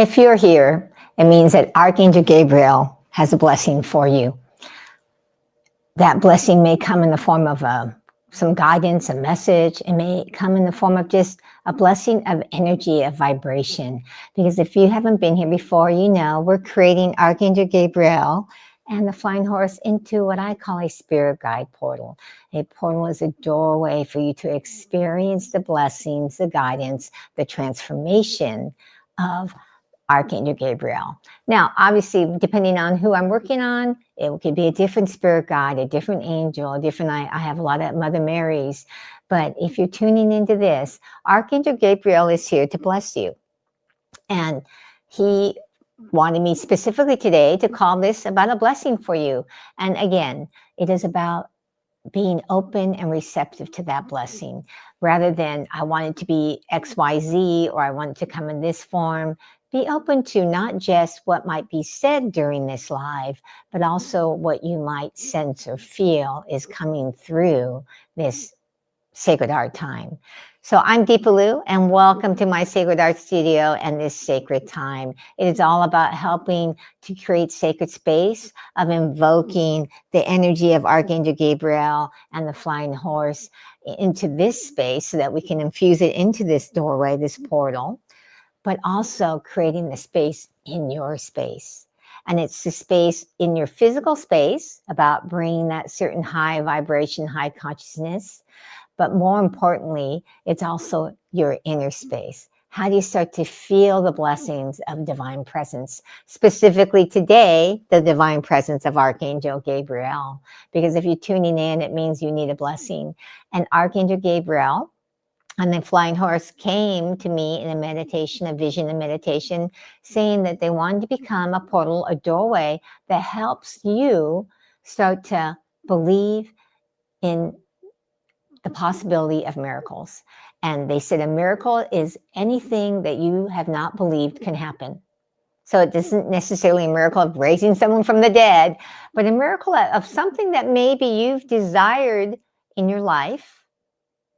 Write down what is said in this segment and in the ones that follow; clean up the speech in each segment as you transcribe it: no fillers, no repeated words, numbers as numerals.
If you're here, it means that Archangel Gabriel has a blessing for you. That blessing may come in the form of some guidance, a message. It may come in the form of just a blessing of energy, of vibration. Because if you haven't been here before, you know we're creating Archangel Gabriel and the flying horse into what I call a spirit guide portal. A portal is a doorway for you to experience the blessings, the guidance, the transformation of Archangel Gabriel. Now, obviously, depending on who I'm working on, it could be a different spirit guide, a different angel, I have a lot of Mother Marys. But if you're tuning into this, Archangel Gabriel is here to bless you. And he wanted me specifically today to call this about a blessing for you. And again, it is about being open and receptive to that blessing rather than I want it to be XYZ or I want it to come in this form. Be open to not just what might be said during this live, but also what you might sense or feel is coming through this Sacred Art time. So I'm Deepa Lou, and welcome to my Sacred Art Studio and this sacred time. It is all about helping to create sacred space of invoking the energy of Archangel Gabriel and the flying horse into this space so that we can infuse it into this doorway, this portal, but also creating the space in your space. And it's the space in your physical space about bringing that certain high vibration, high consciousness. But more importantly, it's also your inner space. How do you start to feel the blessings of divine presence? Specifically today, the divine presence of Archangel Gabriel. Because if you're tuning in, it means you need a blessing. And Archangel Gabriel and the flying horse came to me in a meditation, a vision and meditation, saying that they wanted to become a portal, a doorway that helps you start to believe in the possibility of miracles. And they said a miracle is anything that you have not believed can happen. So it isn't necessarily a miracle of raising someone from the dead, but a miracle of something that maybe you've desired in your life.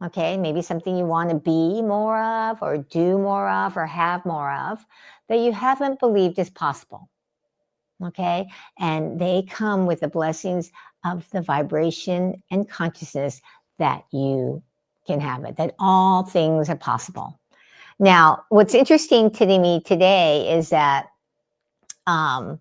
Okay, maybe something you want to be more of or do more of or have more of that you haven't believed is possible. Okay, and they come with the blessings of the vibration and consciousness that you can have it, that all things are possible. Now, what's interesting to me today is that, oh,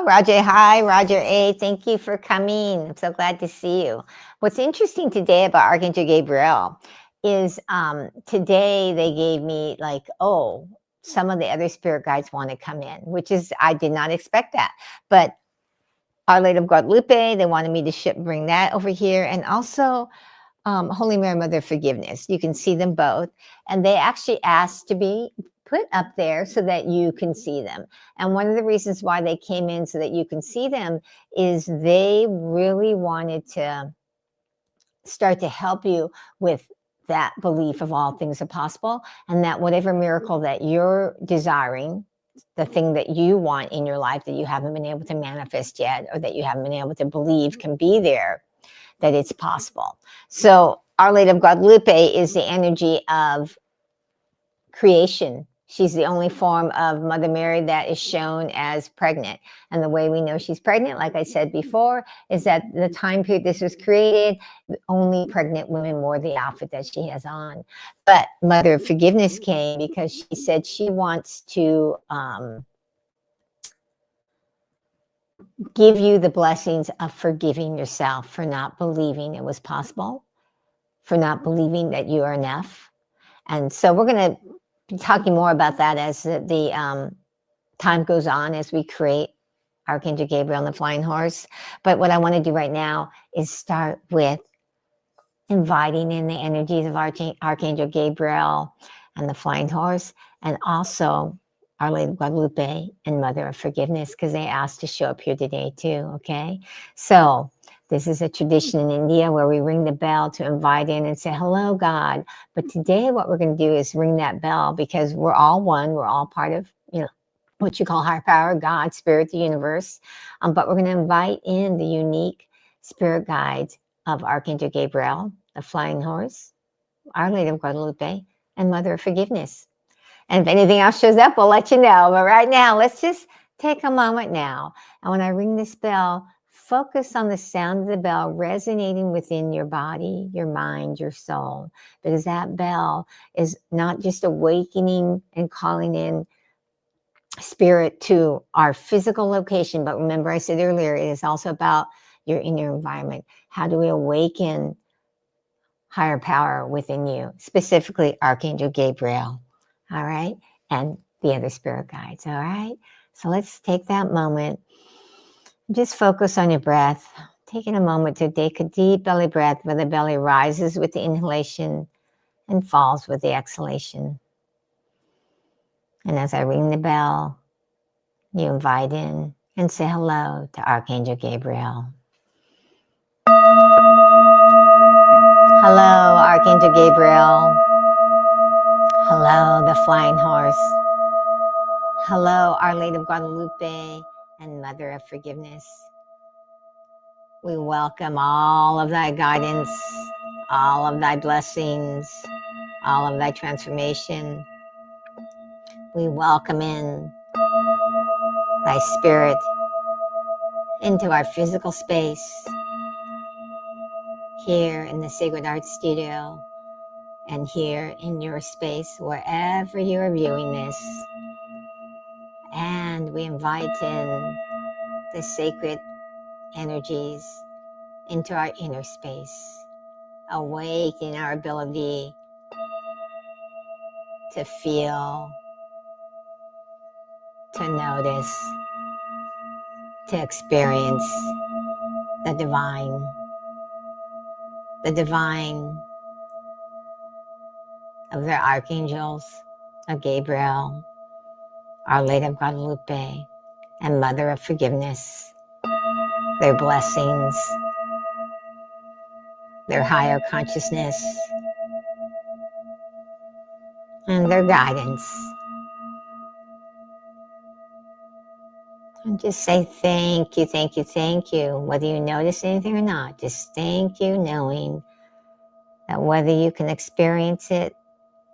Roger, hi, Roger A, thank you for coming. I'm so glad to see you. What's interesting today about Archangel Gabriel is today they gave me like, some of the other spirit guides want to come in, which is, I did not expect that. But Our Lady of Guadalupe, they wanted me to bring that over here. And also Holy Mary, Mother of Forgiveness. You can see them both. And they actually asked to be put up there so that you can see them. And one of the reasons why they came in so that you can see them is they really wanted to start to help you with that belief of all things are possible, and that whatever miracle that you're desiring, the thing that you want in your life that you haven't been able to manifest yet, or that you haven't been able to believe can be there, that it's possible. So Our Lady of Guadalupe is the energy of creation. She's the only form of Mother Mary that is shown as pregnant. And the way we know she's pregnant, like I said before, is that the time period this was created, only pregnant women wore the outfit that she has on. But Mother of Forgiveness came because she said she wants to give you the blessings of forgiving yourself for not believing it was possible, for not believing that you are enough. And so we're going to be talking more about that as the time goes on, as we create Archangel Gabriel and the flying horse. But what I want to do right now is start with inviting in the energies of Archangel Gabriel and the flying horse, and also Our Lady of Guadalupe and Mother of Forgiveness, because they asked to show up here today too, okay? So this is a tradition in India where we ring the bell to invite in and say, hello, God. But today what we're going to do is ring that bell because we're all one. We're all part of, what you call higher power, God, spirit, the universe. But we're going to invite in the unique spirit guides of Archangel Gabriel, the flying horse, Our Lady of Guadalupe, and Mother of Forgiveness. And if anything else shows up, we'll let you know. But right now, let's just take a moment now. And when I ring this bell, focus on the sound of the bell resonating within your body, your mind, your soul. Because that bell is not just awakening and calling in spirit to our physical location, but remember I said earlier, it is also about your inner environment. How do we awaken higher power within you, specifically Archangel Gabriel, all right, and the other spirit guides, all right? So let's take that moment. Just focus on your breath. Taking a moment to take a deep belly breath where the belly rises with the inhalation and falls with the exhalation. And as I ring the bell, you invite in and say hello to Archangel Gabriel. Hello, Archangel Gabriel. Hello, the flying horse. Hello, Our Lady of Guadalupe and Mother of Forgiveness. We welcome all of thy guidance, all of thy blessings, all of thy transformation. We welcome in thy spirit into our physical space here in the Sacred Art Studio and here in your space, wherever you are viewing this. And we invite in the sacred energies into our inner space, awakening our ability to feel, to notice, to experience the divine of the archangels of Gabriel, Our Lady of Guadalupe, and Mother of Forgiveness, their blessings, their higher consciousness, and their guidance. And just say thank you, thank you, thank you. Whether you notice anything or not, just thank you, knowing that whether you can experience it,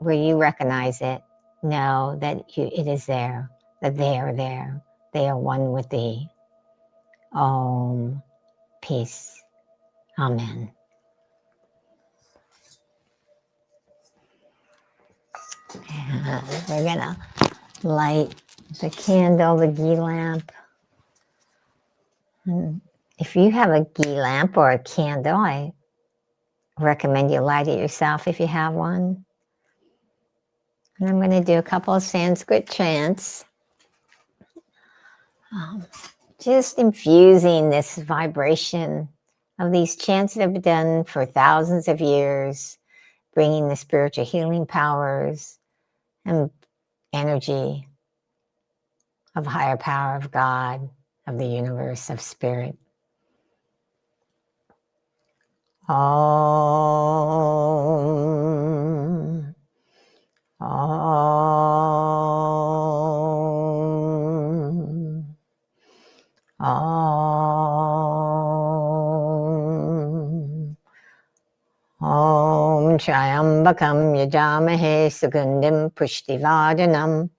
where you recognize it, know that it is there, that they are there. They are one with thee. Om. Peace. Amen. And we're going to light the candle, the ghee lamp. And if you have a ghee lamp or a candle, I recommend you light it yourself if you have one. And I'm going to do a couple of Sanskrit chants. Just infusing this vibration of these chants that have been done for thousands of years, bringing the spiritual healing powers and energy of higher power of God, of the universe, of spirit. Om. Om. Om. Om Triambakam Yajamahe Sugandhim Pushtivadanam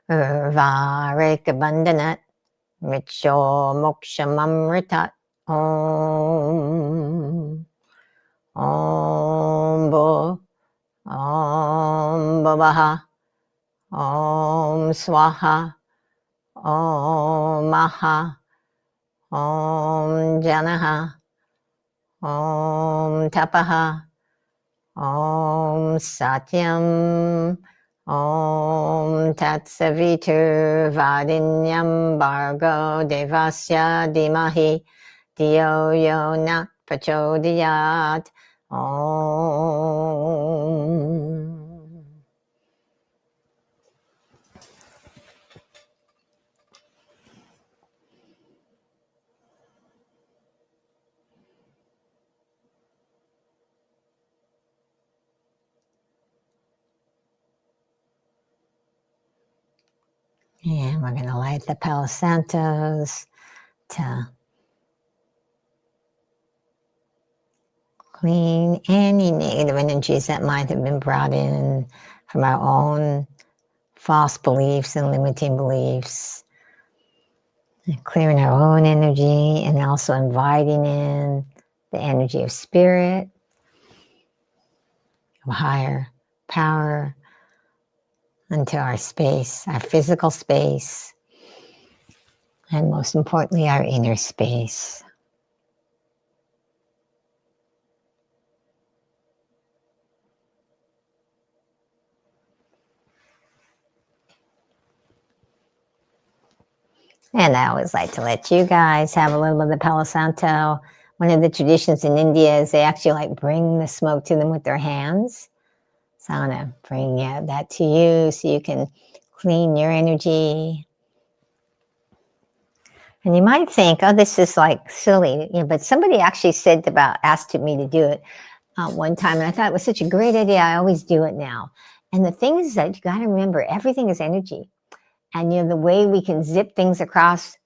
Urvarekabandhanat Mricho Mokshamamritat. Om. Om Bo. Om Bavaha. Om Swaha. Om Maha. Om Janaha. Om Tapaha. Om Satyam. Om Tatsavitur Vadinyam Bargo Devasya Dimahi Diyo Yo Na Prachodiyat. Om. And we're going to light the Palo Santos to clean any negative energies that might have been brought in from our own false beliefs and limiting beliefs. And clearing our own energy and also inviting in the energy of spirit, of higher power, into our space, our physical space, and most importantly, our inner space. And I always like to let you guys have a little bit of the Palo Santo. One of the traditions in India is they actually like bring the smoke to them with their hands. So I'm going to bring that to you so you can clean your energy. And you might think, oh, this is like silly, but somebody actually asked me to do it one time, and I thought it was such a great idea. I always do it now. And the thing is that you got to remember, everything is energy. And the way we can zip things across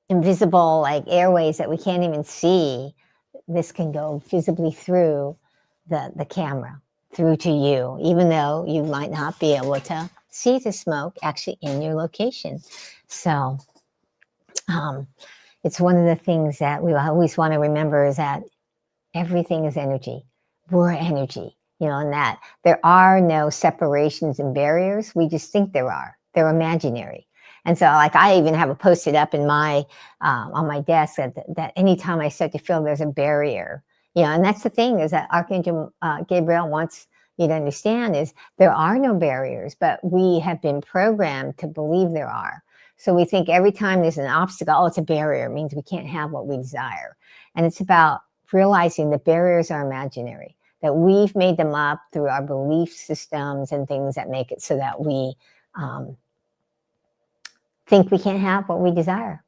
invisible like airways that we can't even see, this can go visibly through the camera, through to you, even though you might not be able to see the smoke actually in your location. So it's one of the things that we always want to remember, is that everything is energy. We're energy, and that there are no separations and barriers. We just think there are. They're imaginary. And so, like, I even have it posted up in my on my desk that anytime I start to feel there's a barrier, and that's the thing, is that Archangel Gabriel wants you to understand is there are no barriers, but we have been programmed to believe there are. So we think every time there's an obstacle, oh, it's a barrier. It means we can't have what we desire. And it's about realizing the barriers are imaginary, that we've made them up through our belief systems and things that make it so that we think we can't have what we desire.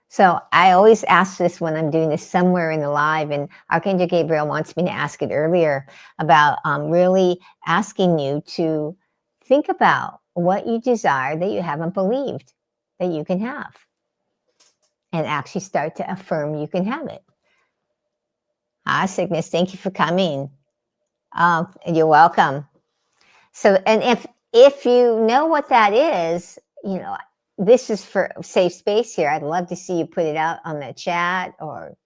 So I always ask this when I'm doing this somewhere in the live, and Archangel Gabriel wants me to ask it earlier about really asking you to think about what you desire that you haven't believed that you can have, and actually start to affirm you can have it. Cygnus, thank you for coming. You're welcome. So, and if you know what that is, this is for safe space here. I'd love to see you put it out on the chat, or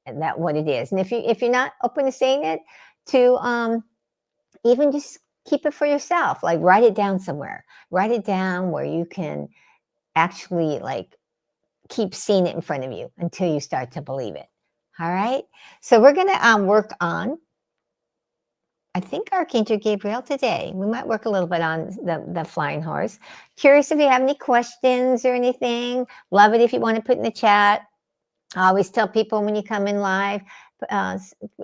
that what it is. And if you're not open to saying it, to even just keep it for yourself. Like, write it down somewhere. Write it down where you can actually like keep seeing it in front of you until you start to believe it. All right. So we're gonna work on, I think, Archangel Gabriel today. We might work a little bit on the flying horse. Curious if you have any questions or anything. Love it if you want to put in the chat. I always tell people when you come in live,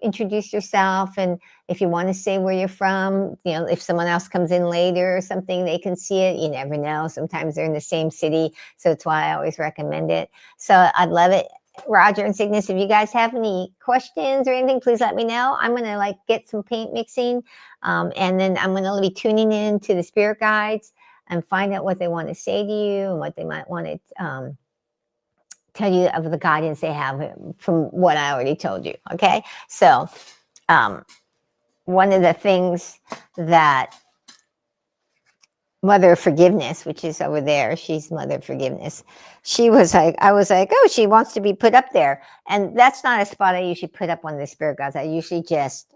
introduce yourself, and if you want to say where you're from, if someone else comes in later or something, they can see it. You never know. Sometimes they're in the same city, so it's why I always recommend it. So I'd love it. Roger and Cygnus, if you guys have any questions or anything, please let me know. I'm going to get some paint mixing, and then I'm going to be tuning in to the spirit guides and find out what they want to say to you and what they might want to tell you of the guidance they have from what I already told you. Okay. So, one of the things that Mother of Forgiveness, which is over there, she's Mother of Forgiveness. She was like, I was like, oh, she wants to be put up there. And that's not a spot I usually put up one of the spirit guides. I usually just,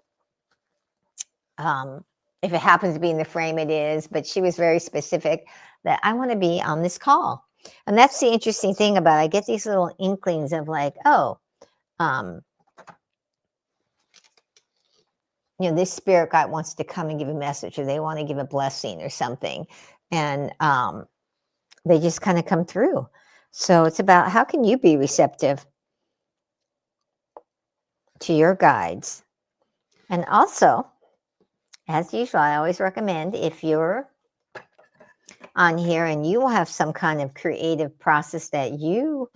if it happens to be in the frame, it is. But she was very specific that I want to be on this call. And that's the interesting thing about it. I get these little inklings of like, oh, this spirit guide wants to come and give a message, or they want to give a blessing or something. And they just kind of come through. So it's about, how can you be receptive to your guides? And also, as usual, I always recommend, if you're on here and you will have some kind of creative process that you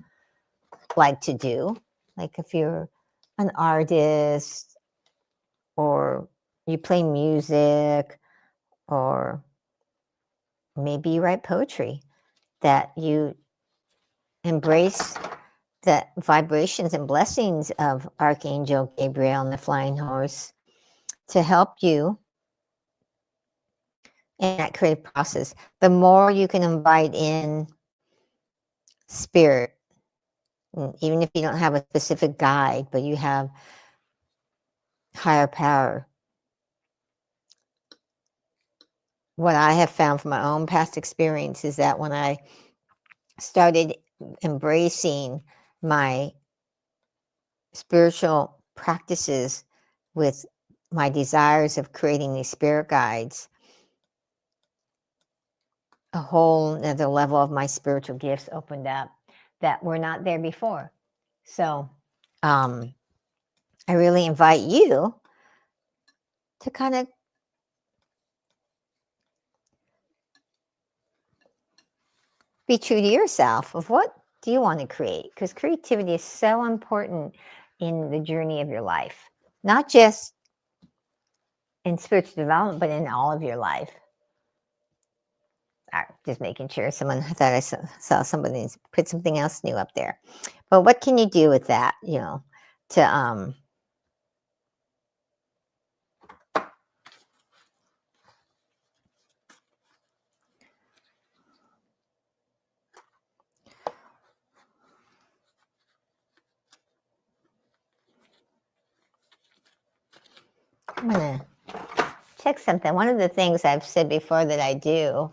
like to do, like if you're an artist, or you play music, or maybe you write poetry, that you embrace the vibrations and blessings of Archangel Gabriel and the Flying Horse to help you in that creative process. The more you can invite in spirit, even if you don't have a specific guide, but you have higher power. What I have found from my own past experience is that when I started embracing my spiritual practices with my desires of creating these spirit guides, a whole another level of my spiritual gifts opened up that were not there before. So I really invite you to kind of be true to yourself of what do you want to create, because creativity is so important in the journey of your life, not just in spiritual development, but in all of your life. Just making sure someone, I thought I saw somebody put something else new up there. But what can you do with that, to I'm gonna check something. One of the things I've said before that I do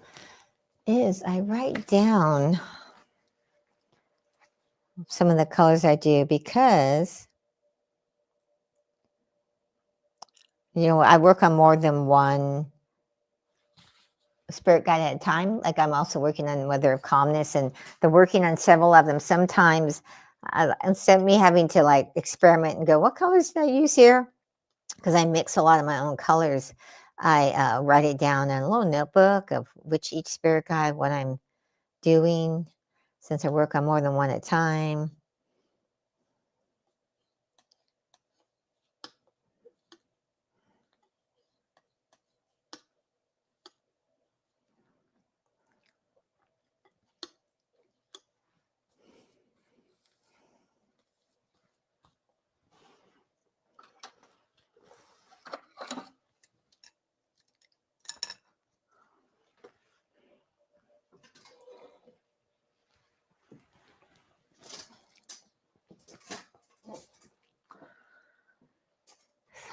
is I write down some of the colors I do, because I work on more than one spirit guide at a time. Like I'm also working on Mother of Calmness, and the working on several of them. Sometimes instead of me having to like experiment and go, what colors did I use here? Because I mix a lot of my own colors. I write it down in a little notebook of which each spirit guide, what I'm doing, since I work on more than one at a time.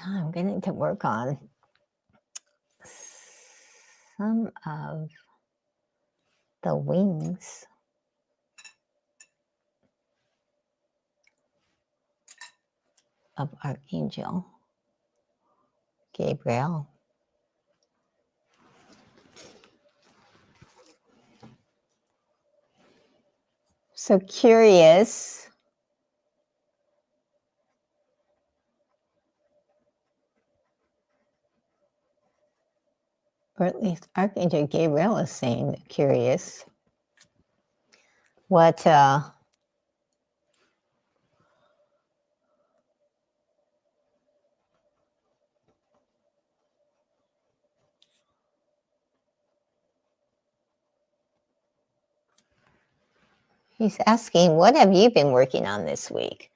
I'm getting to work on some of the wings of Archangel Gabriel. So curious. Or at least Archangel Gabriel is saying curious. What he's asking, what have you been working on this week?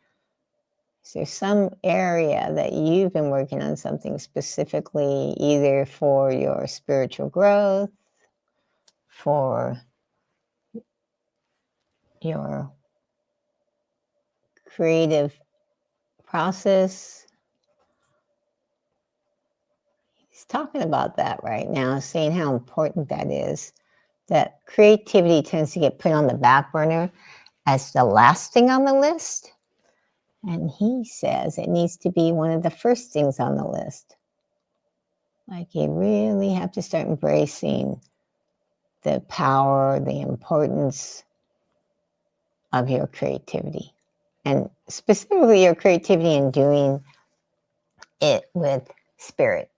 Is there some area that you've been working on something specifically, either for your spiritual growth, for your creative process? He's talking about that right now, saying how important that is. That creativity tends to get put on the back burner as the last thing on the list. And he says it needs to be one of the first things on the list. Like you really have to start embracing the power, the importance of your creativity. And specifically your creativity in doing it with spirit.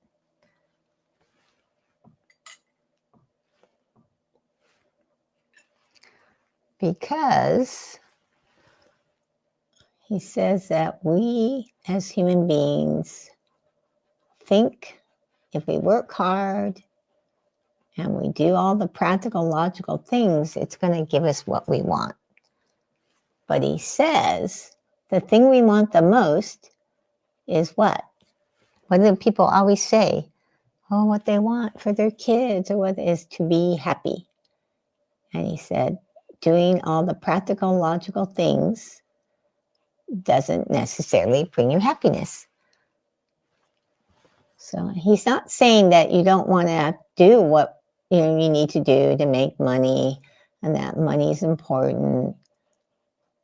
Because he says that we as human beings think if we work hard and we do all the practical, logical things, it's going to give us what we want. But he says the thing we want the most is what? What do people always say? Oh, what they want for their kids or what is to be happy. And he said, doing all the practical, logical things doesn't necessarily bring you happiness. So he's not saying that you don't want to do what you need to do to make money, and that money is important.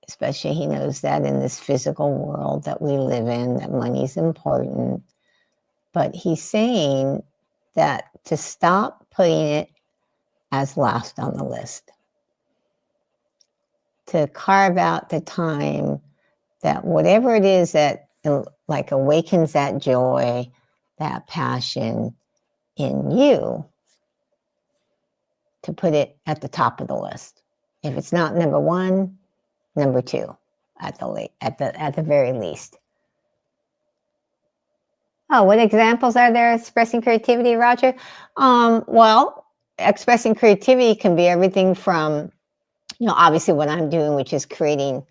Especially he knows that in this physical world that we live in, that money is important. But he's saying that to stop putting it as last on the list, to carve out the time that whatever it is that like awakens that joy, that passion in you, to put it at the top of the list. If it's not number one, number two at the very least. Oh, what examples are there expressing creativity, Roger? Well, expressing creativity can be everything from, obviously what I'm doing, which is creating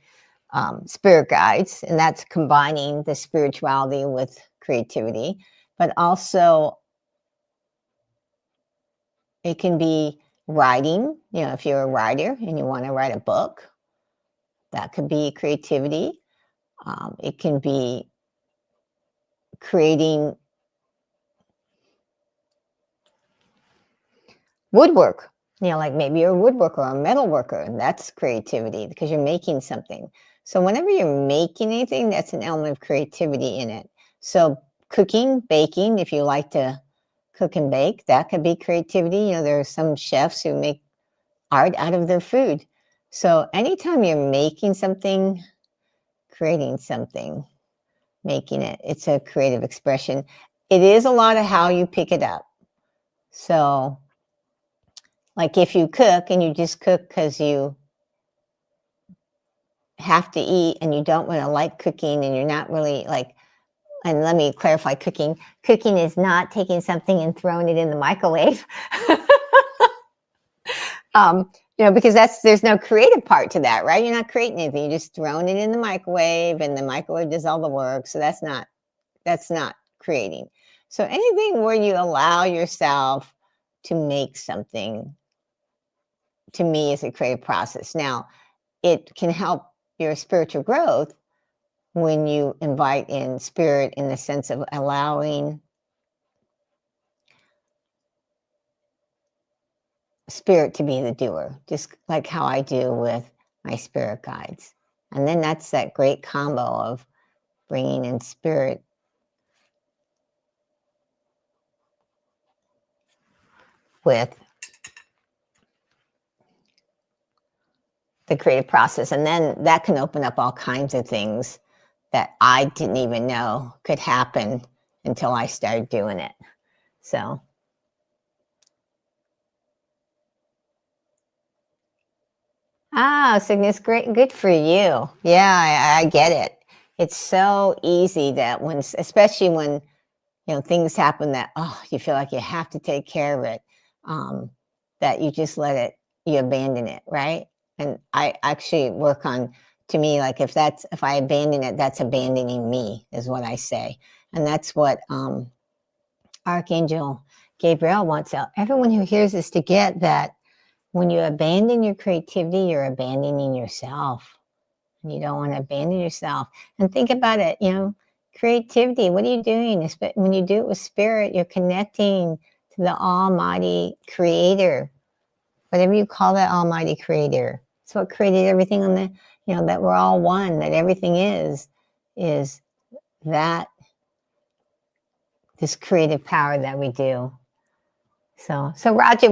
spirit guides, and that's combining the spirituality with creativity. But also, it can be writing. If you're a writer and you want to write a book, that could be creativity. It can be creating woodwork. Like maybe you're a woodworker or a metal worker, and that's creativity because you're making something. So whenever you're making anything, that's an element of creativity in it. So cooking, baking, if you like to cook and bake, that could be creativity. There are some chefs who make art out of their food. So anytime you're making something, creating something, making it, it's a creative expression. It is a lot of how you pick it up. So like if you cook and you just cook because you have to eat and you don't really like cooking and you're not really like, and let me clarify cooking. Cooking is not taking something and throwing it in the microwave. Because there's no creative part to that, right? You're not creating anything. You're just throwing it in the microwave and the microwave does all the work. So that's not creating. So anything where you allow yourself to make something, to me, is a creative process. Now, it can help your spiritual growth when you invite in spirit in the sense of allowing spirit to be the doer, just like how I do with my spirit guides. And then that's that great combo of bringing in spirit with the creative process. And then that can open up all kinds of things that I didn't even know could happen until I started doing it. So. Cygnus, great, good for you. Yeah, I get it. It's so easy that especially when, things happen that, you feel like you have to take care of it, that you just you abandon it, right? And I actually work on, to me, like if I abandon it, that's abandoning me, is what I say. And that's what Archangel Gabriel wants everyone who hears this to get, that when you abandon your creativity, you're abandoning yourself. And you don't want to abandon yourself. And think about it, creativity, what are you doing? When you do it with spirit, you're connecting to the almighty creator, whatever you call that almighty creator. It's what created everything on the, that we're all one, that everything is that, this creative power that we do. So Roger,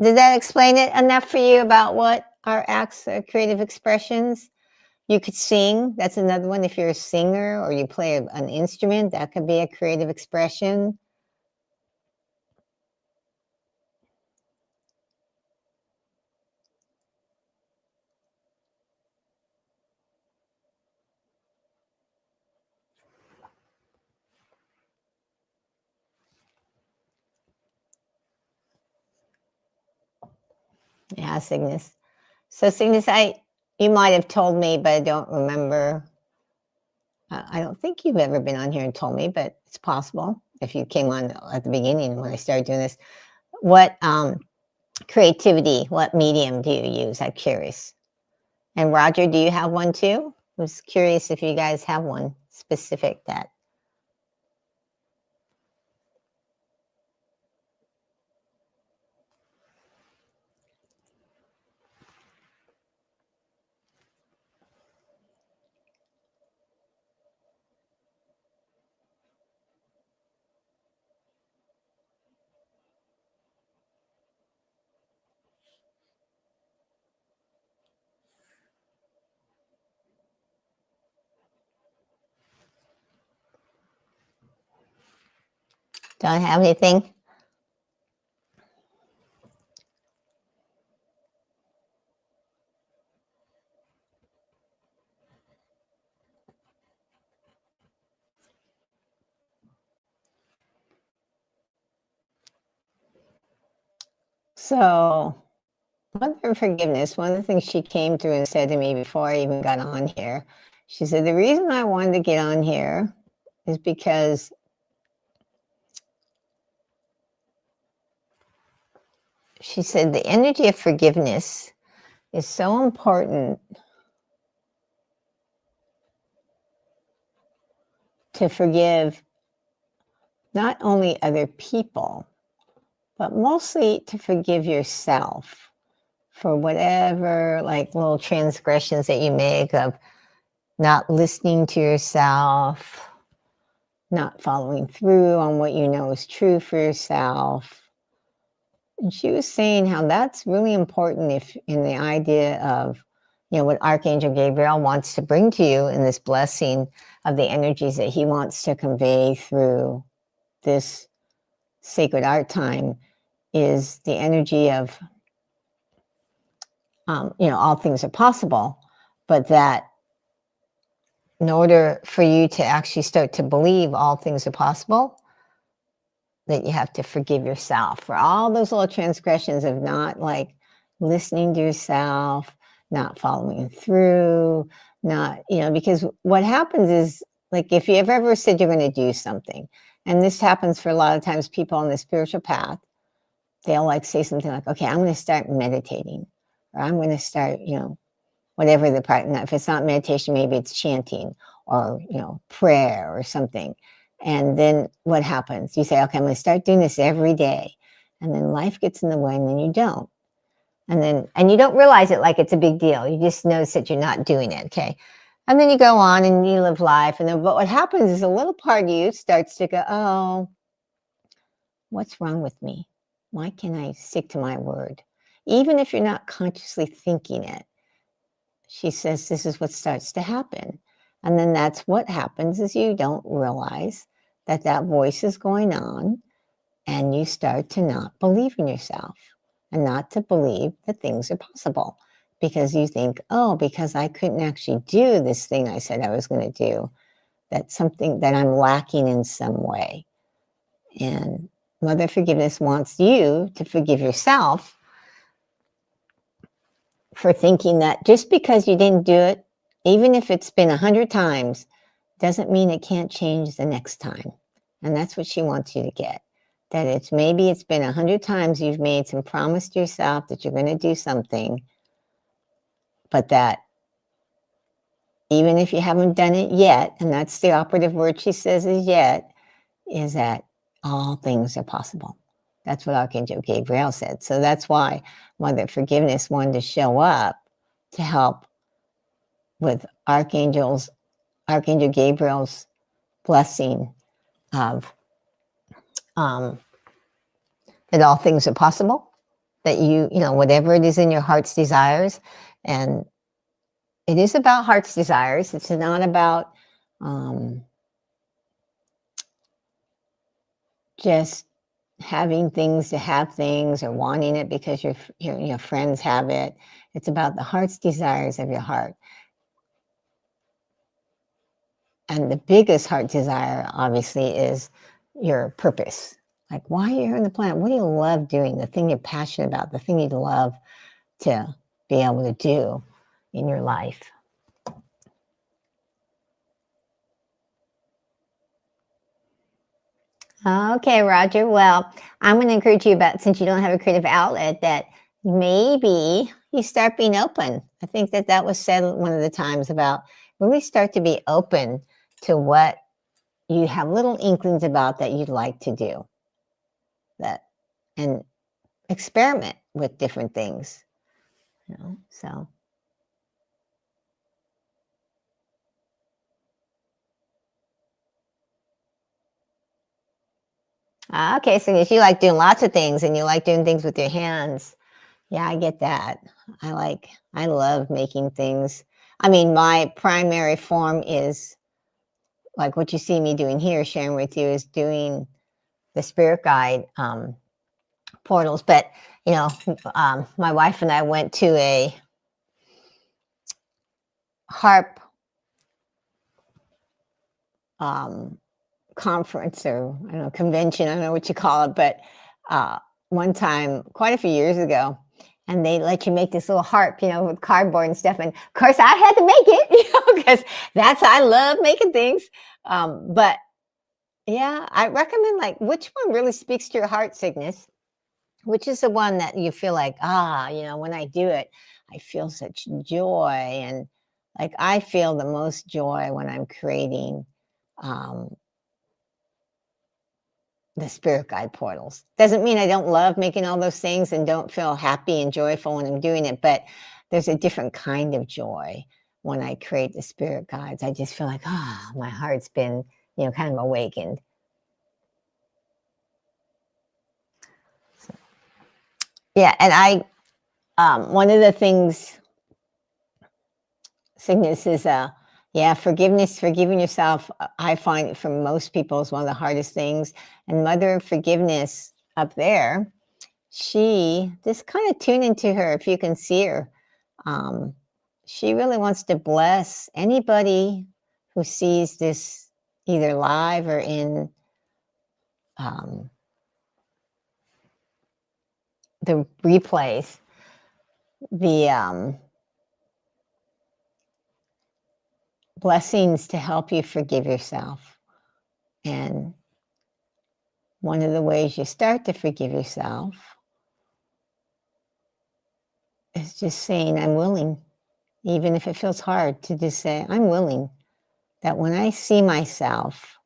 did that explain it enough for you about what our acts are, creative expressions? You could sing. That's another one. If you're a singer or you play an instrument, that could be a creative expression. Yeah, Cygnus. So Cygnus, You might have told me, but I don't remember. I don't think you've ever been on here and told me, but it's possible if you came on at the beginning when I started doing this. What creativity, what medium do you use? I'm curious. And Roger, do you have one too? I was curious if you guys have one specific that. Don't have anything? So, Mother Forgiveness, one of the things she came through and said to me before I even got on here, she said, the reason I wanted to get on here is because she said the energy of forgiveness is so important to forgive not only other people, but mostly to forgive yourself for whatever like little transgressions that you make of not listening to yourself, not following through on what you know is true for yourself. And she was saying how that's really important if in the idea of, you know, what Archangel Gabriel wants to bring to you in this blessing of the energies that he wants to convey through this sacred art time is the energy of, you know, all things are possible, but that in order for you to actually start to believe all things are possible, that you have to forgive yourself for all those little transgressions of not like listening to yourself, not following through, not, you know, because what happens is like if you have ever said you're going to do something, and this happens for a lot of times people on the spiritual path, they'll like say something like, okay, I'm going to start meditating, or I'm going to start, you know, whatever the part, if it's not meditation, maybe it's chanting or, you know, prayer or something. And then what happens? You say, okay, I'm going to start doing this every day. And then life gets in the way and then you don't. And you don't realize it like it's a big deal. You just notice that you're not doing it. Okay. And then you go on and you live life. And then, but what happens is a little part of you starts to go, oh, what's wrong with me? Why can't I stick to my word? Even if you're not consciously thinking it, she says this is what starts to happen. And then that's what happens is you don't realize that that voice is going on and you start to not believe in yourself and not to believe that things are possible because you think, oh, because I couldn't actually do this thing I said I was going to do, that's something that I'm lacking in some way. And Mother Forgiveness wants you to forgive yourself for thinking that just because you didn't do it, even if it's been 100 times, doesn't mean it can't change the next time. And that's what she wants you to get. That it's maybe it's been 100 times you've made some promise to yourself that you're going to do something, but that even if you haven't done it yet, and that's the operative word she says is yet, is that all things are possible. That's what Archangel Gabriel said. So that's why Mother Forgiveness wanted to show up to help with Archangel Gabriel's blessing of that all things are possible, that you know, whatever it is in your heart's desires. And it is about heart's desires. It's not about just having things to have things or wanting it because your friends have it. It's about the heart's desires of your heart. And the biggest heart desire, obviously, is your purpose. Like, why are you here on the planet? What do you love doing? The thing you're passionate about, the thing you'd love to be able to do. in your life. Okay, Roger. Well, I'm going to encourage you about, since you don't have a creative outlet, that maybe you start being open. I think that was said one of the times about really start to be open to what you have little inklings about that you'd like to do. And experiment with different things. So. Okay, so if you like doing lots of things and you like doing things with your hands, yeah, I get that. I love making things. I mean, my primary form is like what you see me doing here, sharing with you, is doing the spirit guide portals. But, my wife and I went to a harp conference, or I don't know, convention, I don't know what you call it, but one time, quite a few years ago, and they let you make this little harp, with cardboard and stuff. And of course, I had to make it, because I love making things. But yeah, I recommend, like, which one really speaks to your heart, Cygnus? Which is the one that you feel like, when I do it, I feel such joy. And like, I feel the most joy when I'm creating the spirit guide portals. Doesn't mean I don't love making all those things and don't feel happy and joyful when I'm doing it, but there's a different kind of joy when I create the spirit guides. I just feel like, my heart's been, kind of awakened. Yeah, and one of the things, Cygnus, is forgiveness, forgiving yourself. I find for most people is one of the hardest things. And Mother Forgiveness up there, she, just kind of tune into her if you can see her. She really wants to bless anybody who sees this either live or in the replays. The blessings to help you forgive yourself. And one of the ways you start to forgive yourself is just saying, I'm willing. Even if it feels hard, to just say, I'm willing. That when I see myself,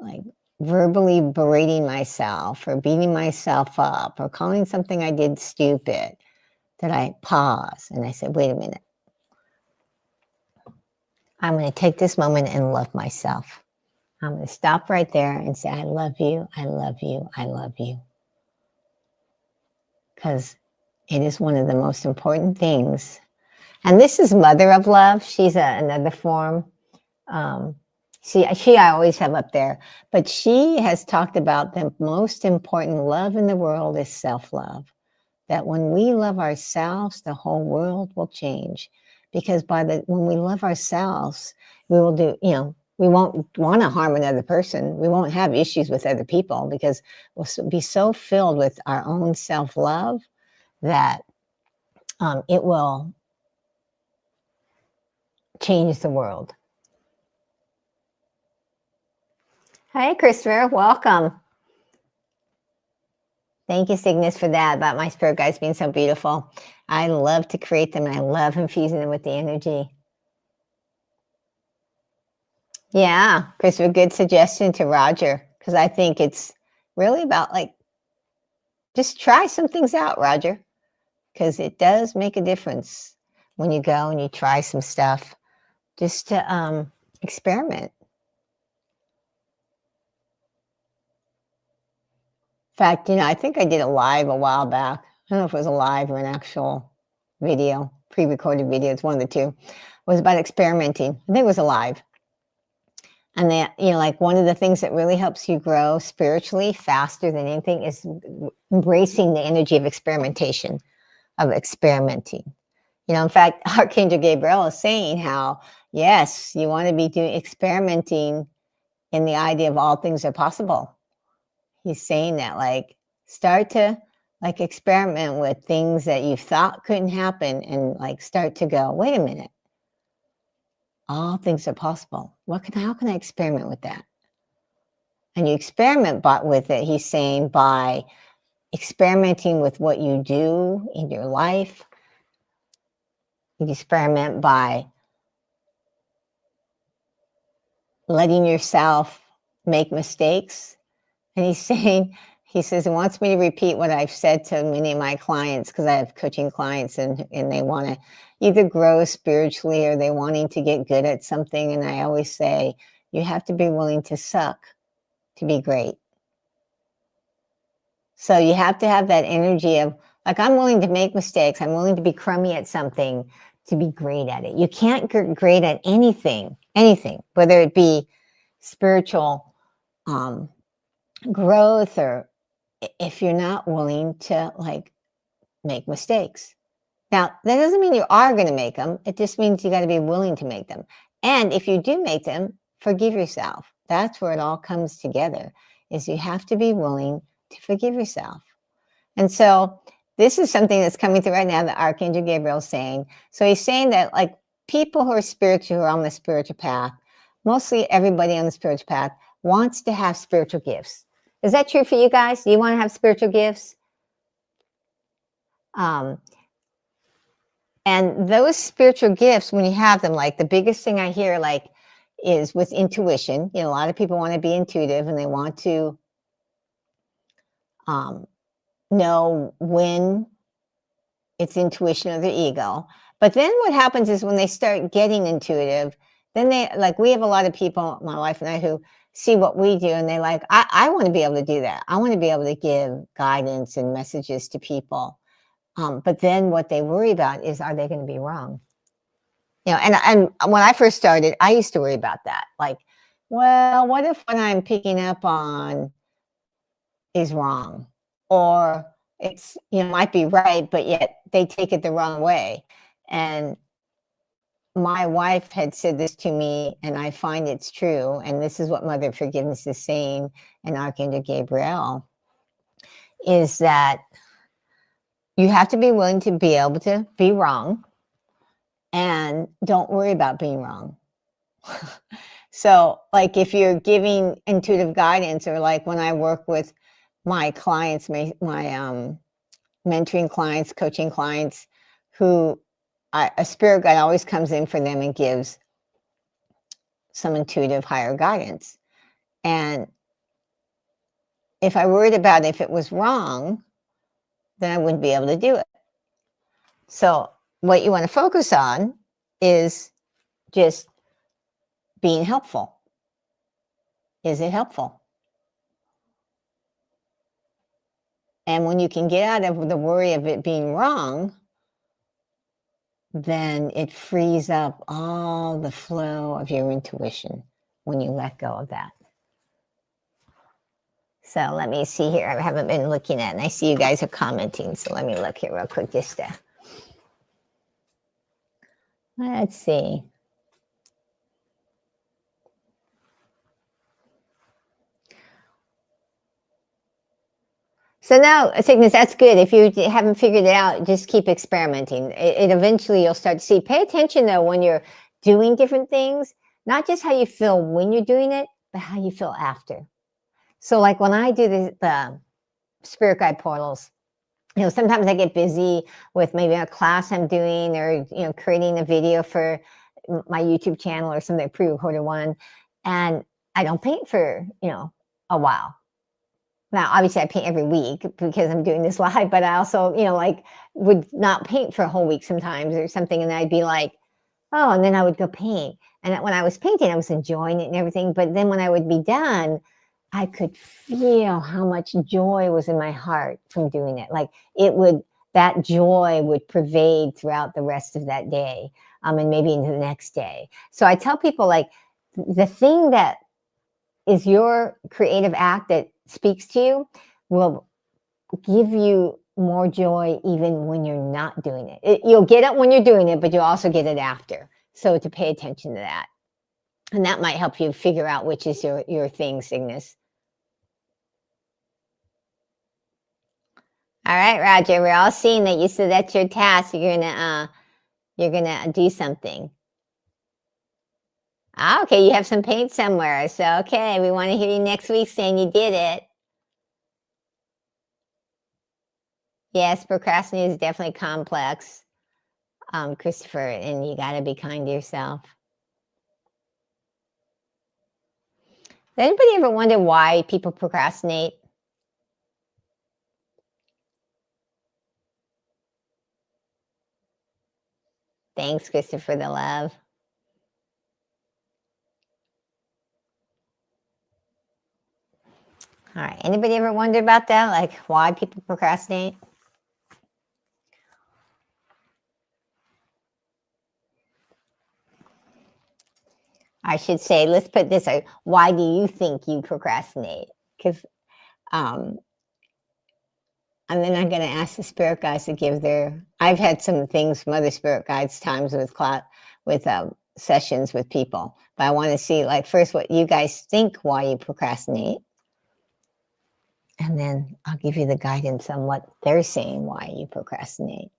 like, verbally berating myself or beating myself up or calling something I did stupid, that I pause and I said, wait a minute. I'm going to take this moment and love myself. I'm going to stop right there and say, I love you, I love you, I love you. Because it is one of the most important things. And this is Mother of Love. She's another form. She I always have up there. But she has talked about the most important love in the world is self-love. That when we love ourselves, the whole world will change. Because when we love ourselves, we will do, we won't want to harm another person. We won't have issues with other people, because we'll be so filled with our own self-love that it will change the world. Hi, Christopher. Welcome. Thank you, Cygnus, for that, about my spirit guides being so beautiful. I love to create them, and I love infusing them with the energy. Yeah, Christopher, good suggestion to Roger, because I think it's really about, like, just try some things out, Roger, because it does make a difference when you go and you try some stuff, just to experiment. In fact, I think I did a live a while back. I don't know if it was a live or an actual video, pre-recorded video. It's one of the two. It was about experimenting. I think it was a live. And that, like, one of the things that really helps you grow spiritually faster than anything is embracing the energy of experimentation, of experimenting. In fact, Archangel Gabriel is saying how, yes, you want to be experimenting in the idea of all things are possible. He's saying that, like, start to Like experiment with things that you thought couldn't happen and like start to go, wait a minute, all things are possible. How can I experiment with that? And you experiment with it, he's saying, by experimenting with what you do in your life. You experiment by letting yourself make mistakes. And he's saying, he says he wants me to repeat what I've said to many of my clients, because I have coaching clients and they want to either grow spiritually or they're wanting to get good at something. And I always say, you have to be willing to suck to be great. So you have to have that energy of, like, I'm willing to make mistakes. I'm willing to be crummy at something to be great at it. You can't get great at anything, whether it be spiritual growth, or if you're not willing to like make mistakes. Now, that doesn't mean you are going to make them. It just means you got to be willing to make them. And if you do make them, forgive yourself. That's where it all comes together, is you have to be willing to forgive yourself. And so this is something that's coming through right now that Archangel Gabriel is saying. So he's saying that, like, people who are spiritual, who are on the spiritual path, mostly everybody on the spiritual path wants to have spiritual gifts. Is that true for you guys? Do you want to have spiritual gifts? And those spiritual gifts, when you have them, like the biggest thing I hear, like, is with intuition. You know, a lot of people want to be intuitive and they want to know when it's intuition or their ego. But then what happens is when they start getting intuitive, then they, like, we have a lot of people, my wife and I, who see what we do and they like, I want to be able to do that. I want to be able to give guidance and messages to people. But then what they worry about is, are they going to be wrong? You know, and when I first started, I used to worry about that. Like, well, what if what I'm picking up on is wrong? Or it's, you know, might be right, but yet they take it the wrong way. And my wife had said this to me, and I find it's true. And this is what Mother of Forgiveness is saying, and Archangel Gabriel, is that you have to be willing to be able to be wrong, and don't worry about being wrong. So, like, if you're giving intuitive guidance, or like when I work with my clients, my mentoring clients, coaching clients, who a spirit guide always comes in for them and gives some intuitive higher guidance. And if I worried about if it was wrong, then I wouldn't be able to do it. So what you want to focus on is just being helpful. Is it helpful? And when you can get out of the worry of it being wrong, then it frees up all the flow of your intuition when you let go of that. So let me see here. I haven't been looking at it, and I see you guys are commenting. So let me look here real quick just to, let's see. So now, Cygnus, that's good. If you haven't figured it out, just keep experimenting. It eventually you'll start to see. Pay attention, though, when you're doing different things, not just how you feel when you're doing it, but how you feel after. So like when I do the spirit guide portals, you know, sometimes I get busy with maybe a class I'm doing, or, you know, creating a video for my YouTube channel or something, pre-recorded one, and I don't paint for, you know, a while. Now, obviously I paint every week because I'm doing this live, but I also, you know, like, would not paint for a whole week sometimes or something. And I'd be like, oh, and then I would go paint. And when I was painting, I was enjoying it and everything. But then when I would be done, I could feel how much joy was in my heart from doing it. Like, that joy would pervade throughout the rest of that day, and maybe into the next day. So I tell people, like, the thing that is your creative act that speaks to you will give you more joy even when you're not doing it. You'll get it when you're doing it, but you'll also get it after. So to pay attention to that. And that might help you figure out which is your thing, Cygnus. All right, Roger. We're all seeing that you said that's your task. You're gonna do something. Ah, okay, you have some paint somewhere. So okay, we want to hear you next week saying you did it. Yes, procrastinating is definitely complex, Christopher, and you got to be kind to yourself. Does anybody ever wonder why people procrastinate? Thanks, Christopher, for the love. All right. Anybody ever wonder about that? Like why people procrastinate? I should say, let's put this out. Why do you think you procrastinate? Because, and then I'm going to ask the spirit guides to give their. I've had some things from other spirit guides times with sessions with people, but I want to see like first what you guys think why you procrastinate, and then I'll give you the guidance on what they're saying why you procrastinate.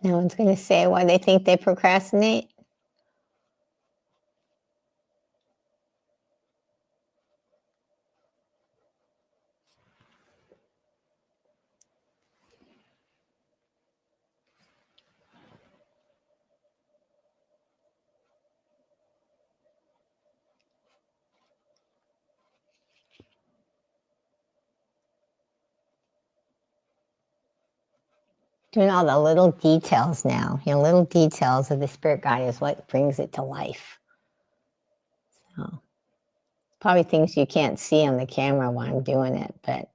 No one's going to say why they think they procrastinate. Doing all the little details now, little details of the spirit guide is what brings it to life. So, probably things you can't see on the camera while I'm doing it, but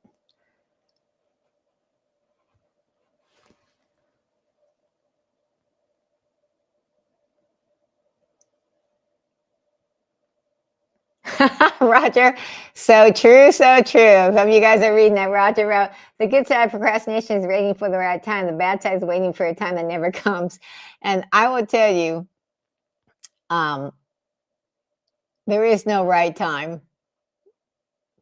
Roger, so true, so true. Some of you guys are reading that. Roger wrote, the good side of procrastination is waiting for the right time. The bad side is waiting for a time that never comes. And I will tell you, there is no right time.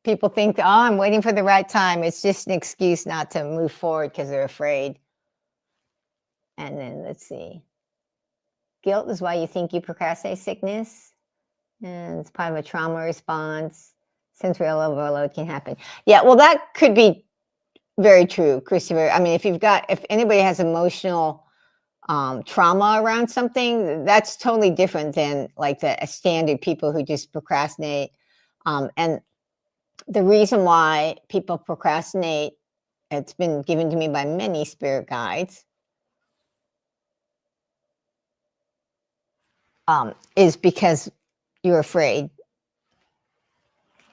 People think, oh, I'm waiting for the right time. It's just an excuse not to move forward because they're afraid. And then let's see. Guilt is why you think you procrastinate. Sickness. And it's part of a trauma response. Sensory overload can happen. Yeah, well, that could be very true, Christopher. I mean, if anybody has emotional trauma around something, that's totally different than like the standard people who just procrastinate. And the reason why people procrastinate, it's been given to me by many spirit guides, is because you're afraid.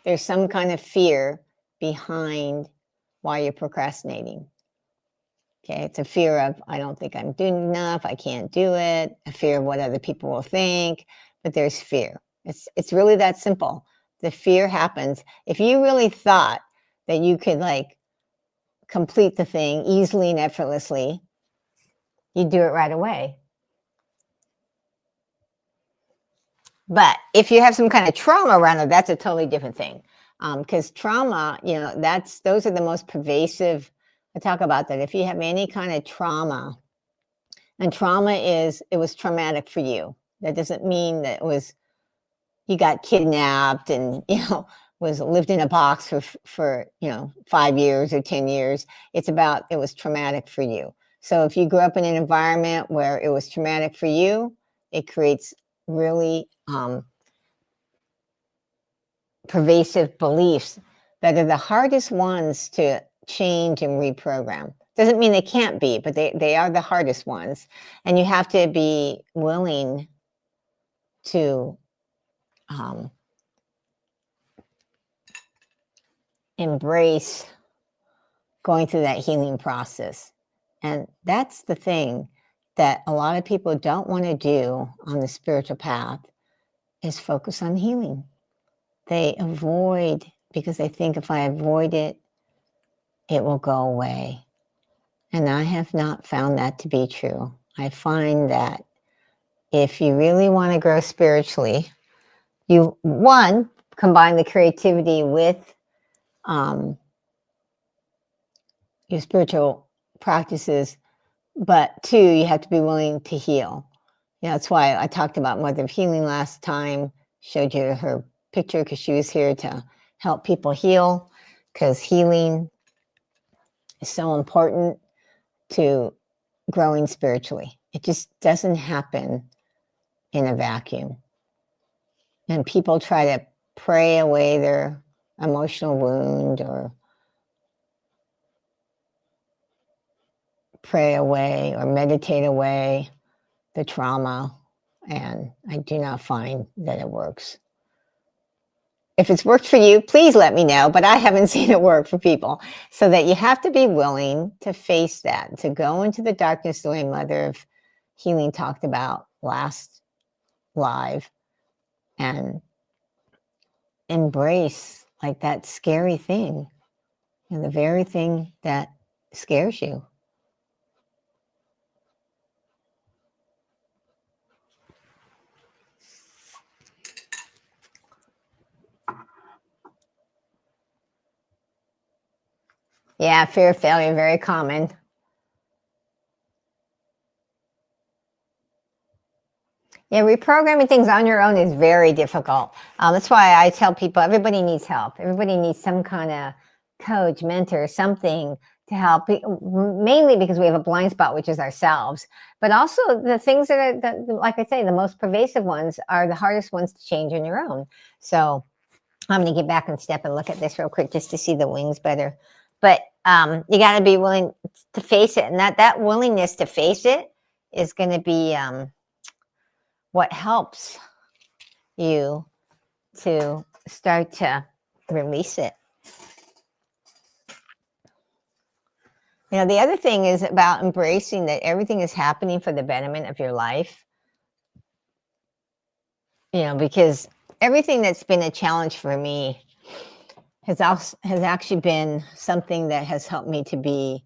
There's some kind of fear behind why you're procrastinating. Okay, it's a fear of, I don't think I'm doing enough, I can't do it, a fear of what other people will think, but there's fear. It's really that simple. The fear happens. If you really thought that you could like complete the thing easily and effortlessly, you'd do it right away. But if you have some kind of trauma around it, that's a totally different thing. Because trauma, those are the most pervasive. I talk about that. If you have any kind of trauma, and trauma it was traumatic for you. That doesn't mean that you got kidnapped and, was lived in a box for 5 years or 10 years. It's about, it was traumatic for you. So if you grew up in an environment where it was traumatic for you, it creates really pervasive beliefs that are the hardest ones to change and reprogram. Doesn't mean they can't be, but they are the hardest ones. And you have to be willing to embrace going through that healing process. And that's the thing that a lot of people don't want to do on the spiritual path, is focus on healing. They avoid, because they think if I avoid it, it will go away. And I have not found that to be true. I find that if you really want to grow spiritually, you, one, combine the creativity with your spiritual practices, but two, you have to be willing to heal. You know, that's why I talked about Mother of Healing last time, showed you her picture because she was here to help people heal, because healing is so important to growing spiritually. It just doesn't happen in a vacuum. And people try to pray away their emotional wound or pray away or meditate away the trauma, and I do not find that it works. If it's worked for you, please let me know, but I haven't seen it work for people. So that you have to be willing to face that, to go into the darkness the way Mother of Healing talked about last live, and embrace like that scary thing, and the very thing that scares you. Yeah, fear of failure, very common. Yeah, reprogramming things on your own is very difficult. That's why I tell people everybody needs help. Everybody needs some kind of coach, mentor, something to help, mainly because we have a blind spot, which is ourselves. But also the things that are, like I say, the most pervasive ones are the hardest ones to change on your own. So I'm going to get back and step and look at this real quick just to see the wings better. But you got to be willing to face it. And that willingness to face it is going to be what helps you to start to release it. You know, the other thing is about embracing that everything is happening for the betterment of your life. You know, because everything that's been a challenge for me has actually been something that has helped me to be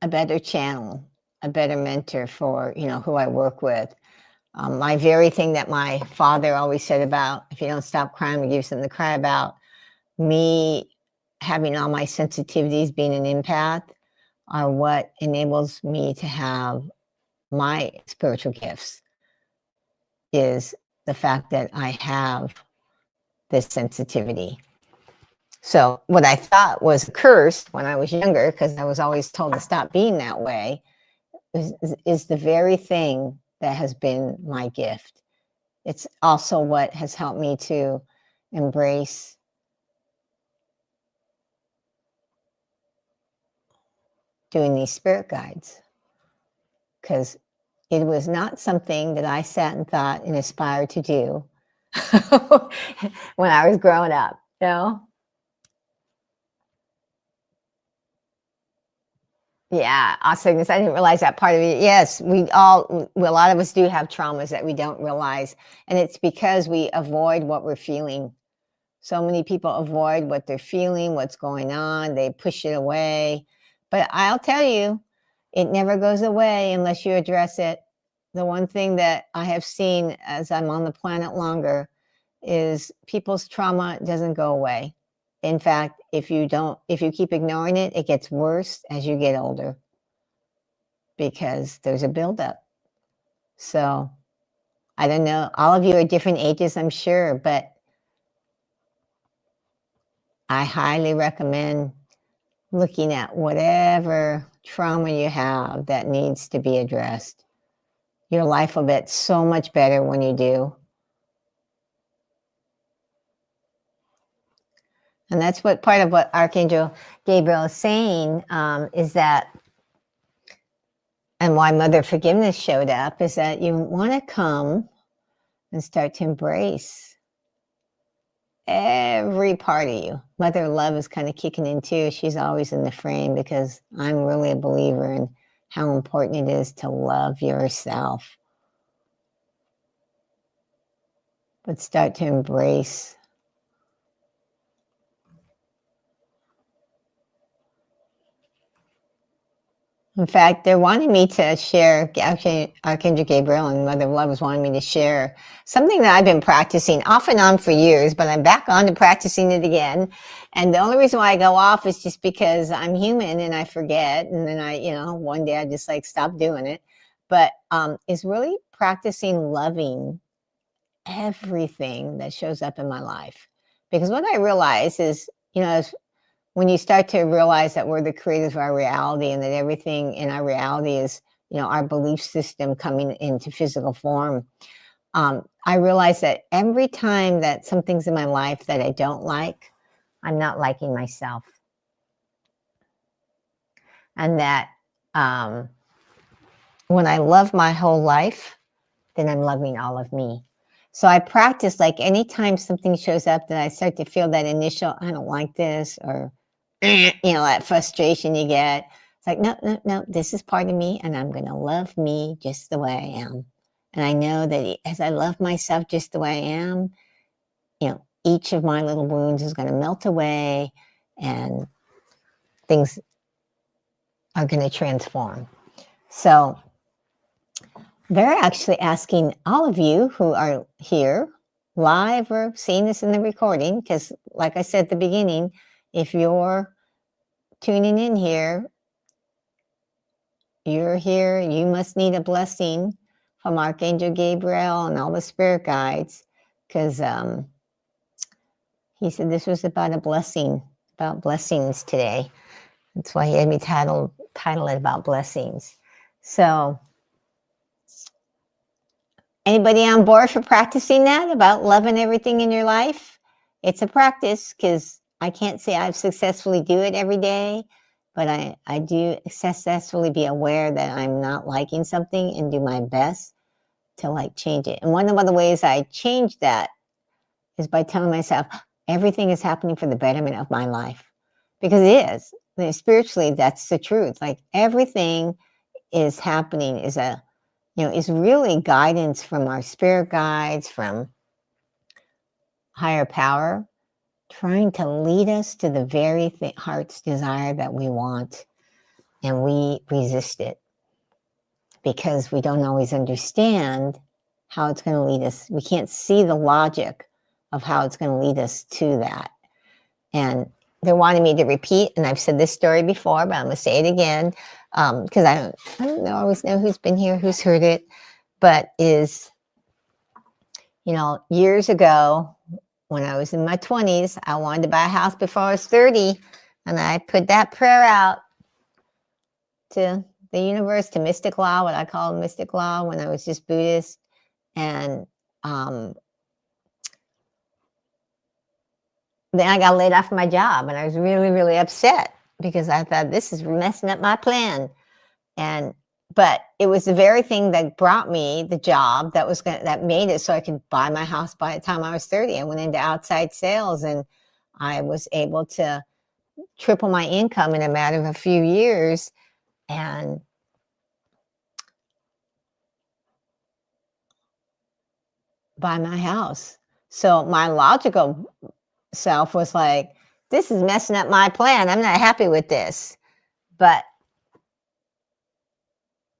a better channel, a better mentor for, you know, who I work with. My very thing that my father always said about, if you don't stop crying, we give you something to cry about. Me having all my sensitivities, being an empath, are what enables me to have my spiritual gifts, is the fact that I have this sensitivity. So what I thought was a curse when I was younger, because I was always told to stop being that way, is the very thing that has been my gift. It's also what has helped me to embrace doing these spirit guides, because it was not something that I sat and thought and aspired to do when I was growing up, you know? Yeah, awesomeness. I didn't realize that part of it. Yes, a lot of us do have traumas that we don't realize. And it's because we avoid what we're feeling. So many people avoid what they're feeling, what's going on. They push it away. But I'll tell you, it never goes away unless you address it. The one thing that I have seen as I'm on the planet longer is people's trauma doesn't go away. In fact, if you keep ignoring it, it gets worse as you get older, because there's a buildup. So I don't know. All of you are different ages, I'm sure, but I highly recommend looking at whatever trauma you have that needs to be addressed. Your life will get so much better when you do. And that's what part of what Archangel Gabriel is saying, is that, and why Mother Forgiveness showed up, is that you want to come and start to embrace every part of you. Mother love is kind of kicking in too. She's always in the frame because I'm really a believer in how important it is to love yourself. But start to embrace. In fact, they're wanting me to share, actually, Archangel Gabriel and Mother of Love is wanting me to share something that I've been practicing off and on for years, but I'm back on to practicing it again. And the only reason why I go off is just because I'm human and I forget. And then one day I just like stop doing it. But it's really practicing loving everything that shows up in my life. Because what I realize is, when you start to realize that we're the creators of our reality and that everything in our reality is, our belief system coming into physical form, I realize that every time that something's in my life that I don't like, I'm not liking myself. And that when I love my whole life, then I'm loving all of me. So I practice, like, anytime something shows up that I start to feel that initial, I don't like this, or that frustration you get. It's like, no, this is part of me, and I'm going to love me just the way I am. And I know that as I love myself just the way I am, each of my little wounds is going to melt away, and things are going to transform. So they're actually asking all of you who are here live or seeing this in the recording, because like I said at the beginning, if you're tuning in here, you're here, you must need a blessing from Archangel Gabriel and all the spirit guides, because he said this was about a blessing, about blessings today. That's why he had me title it about blessings. So anybody on board for practicing that, about loving everything in your life? It's a practice, because I can't say I've successfully do it every day, but I do successfully be aware that I'm not liking something and do my best to change it. And one of the ways I change that is by telling myself everything is happening for the betterment of my life, because it is. Spiritually, that's the truth. Like, everything is happening is really guidance from our spirit guides, from higher power, trying to lead us to the very heart's desire that we want, and we resist it because we don't always understand how it's going to lead us. We can't see the logic of how it's going to lead us to that. And they're wanting me to repeat, and I've said this story before, but I'm going to say it again, because I don't always know who's been here, who's heard it, but is, years ago, when I was in my 20s, I wanted to buy a house before I was 30, and I put that prayer out to the universe, to mystic law, what I call mystic law, when I was just Buddhist. And then I got laid off from my job, and I was really, really upset because I thought, this is messing up my plan. But it was the very thing that brought me the job that made it so I could buy my house by the time I was 30. I went into outside sales, and I was able to triple my income in a matter of a few years, and buy my house. So my logical self was like, this is messing up my plan. I'm not happy with this. But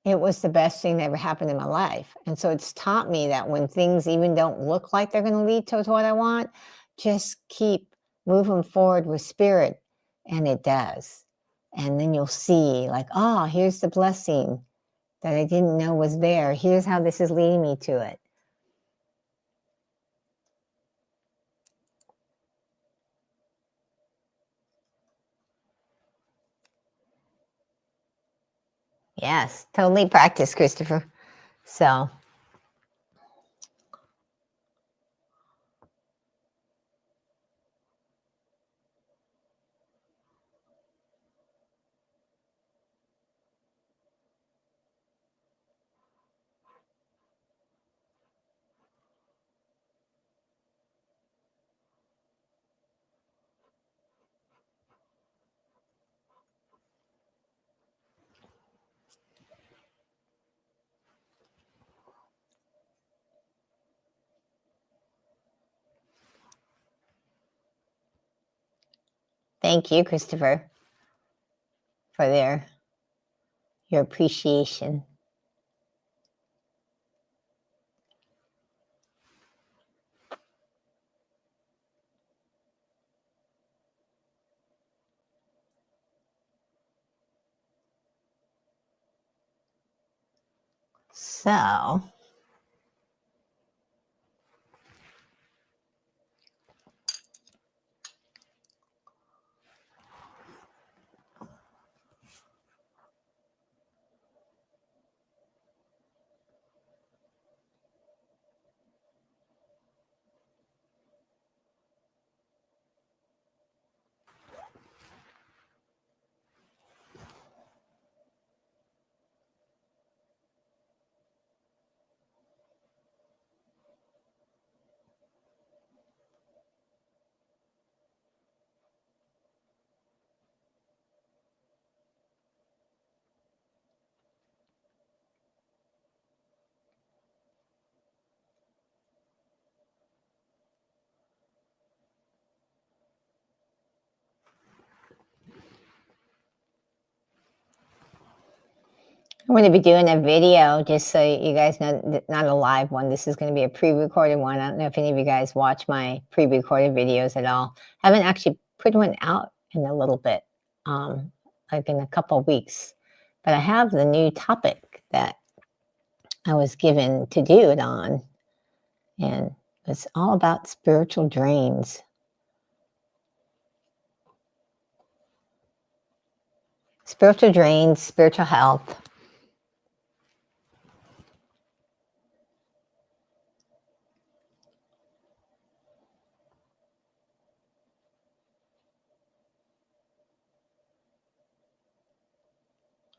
it was the best thing that ever happened in my life. And so it's taught me that when things even don't look like they're going to lead towards what I want, just keep moving forward with spirit, and it does. And then you'll see, like, oh, here's the blessing that I didn't know was there. Here's how this is leading me to it. Yes, totally practice, Christopher. So Thank you, Christopher, for your appreciation. So, I'm going to be doing a video just so you guys know, not a live one. This is going to be a pre-recorded one. I don't know if any of you guys watch my pre-recorded videos at all. I haven't actually put one out in a little bit, like in a couple of weeks. But I have the new topic that I was given to do it on. And it's all about spiritual drains. Spiritual drains, spiritual health.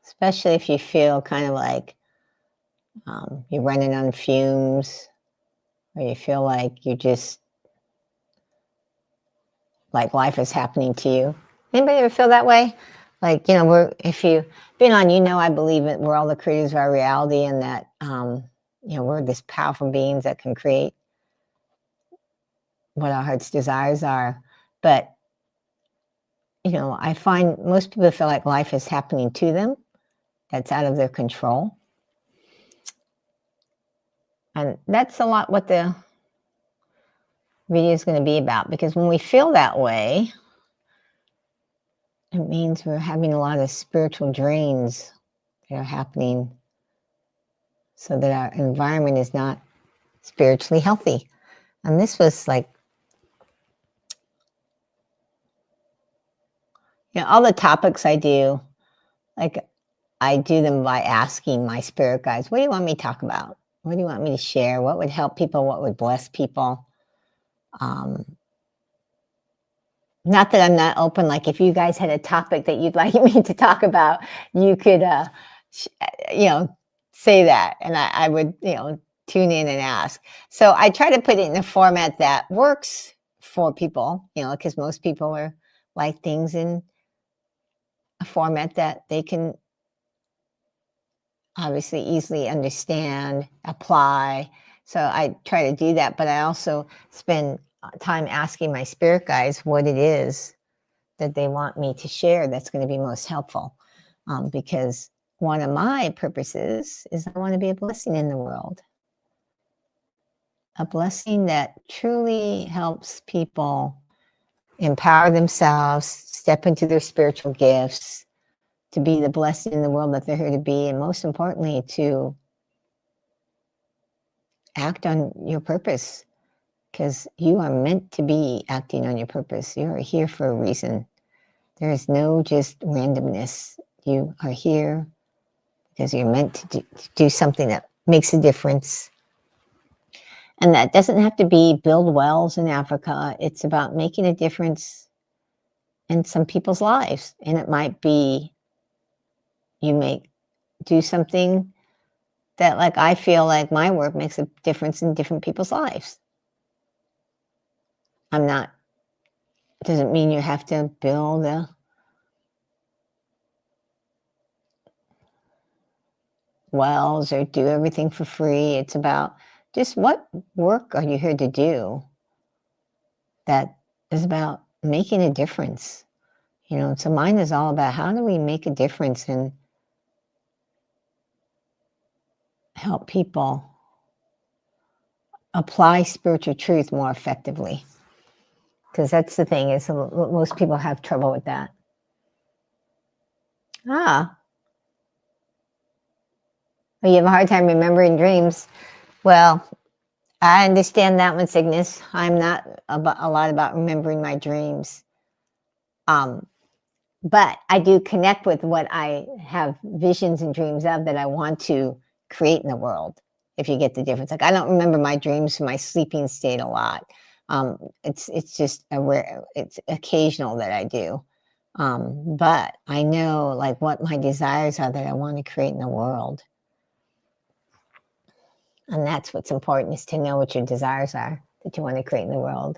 Especially if you feel kind of like you're running on fumes, or you feel like you just, like life is happening to you. Anybody ever feel that way? Like, if you've been on, I believe that we're all the creators of our reality, and that, we're this powerful beings that can create what our heart's desires are. But, I find most people feel like life is happening to them, that's out of their control. And that's a lot what the video is going to be about, because when we feel that way, it means we're having a lot of spiritual drains that are happening, so that our environment is not spiritually healthy. And this was like, all the topics I do, like I do them by asking my spirit guides, what do you want me to talk about? What do you want me to share? What would help people? What would bless people? Not that I'm not open. Like if you guys had a topic that you'd like me to talk about, you could, say that, and I would, tune in and ask. So I try to put it in a format that works for people, because most people are like things in a format that they can obviously easily understand, apply. So I try to do that, but I also spend time asking my spirit guides what it is that they want me to share that's going to be most helpful. Because one of my purposes is I want to be a blessing in the world. A blessing that truly helps people empower themselves, step into their spiritual gifts, to be the blessing in the world that they're here to be, and most importantly, to act on your purpose, because you are meant to be acting on your purpose. You are here for a reason. There is no just randomness. You are here because you're meant to do something that makes a difference. And that doesn't have to be build wells in Africa. It's about making a difference in some people's lives. And it might be you do something that, like, I feel like my work makes a difference in different people's lives. Doesn't mean you have to build wells or do everything for free. It's about just what work are you here to do that is about making a difference. So mine is all about how do we make a difference and help people apply spiritual truth more effectively. Because that's the thing, is most people have trouble with that. Ah, well, you have a hard time remembering dreams. Well, I understand that one, Cygnus. I'm not a lot about remembering my dreams. But I do connect with what I have visions and dreams of that I want to create in the world, if you get the difference. Like, I don't remember my dreams from my sleeping state a lot. It's just it's occasional that I do. But I know like what my desires are that I want to create in the world. And that's what's important, is to know what your desires are that you want to create in the world.